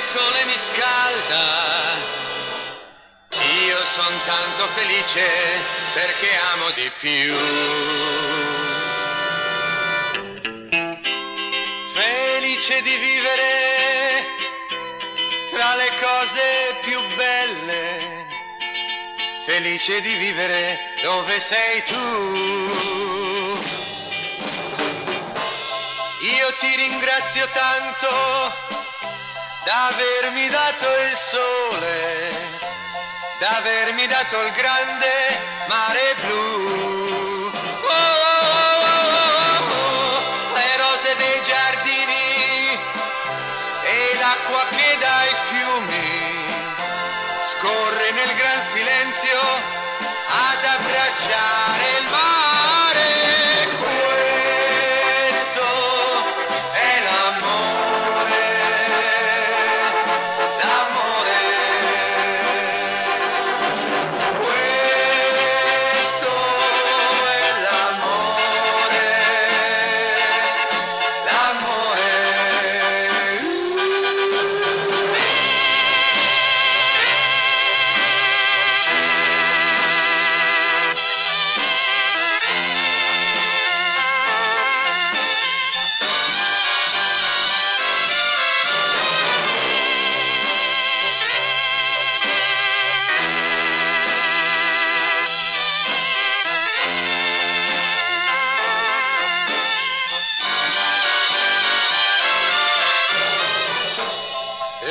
sole mi scalda, io son tanto felice perché amo di più. Felice di vivere tra le cose più belle, felice di vivere dove sei tu. Io ti ringrazio tanto d'avermi dato il sole, d'avermi dato il grande mare blu. Oh, oh, oh, oh, le rose dei giardini e l'acqua che dai fiumi scorre nel gran silenzio ad abbracciare il mare.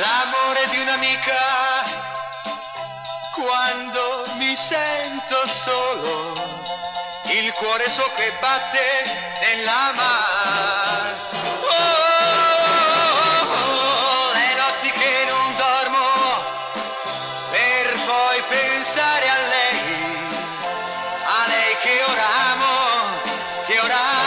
L'amore di un'amica quando mi sento solo, il cuore so che batte nella mar. Oh, oh, oh, le notti che non dormo per poi pensare a lei che ora amo, che ora amo.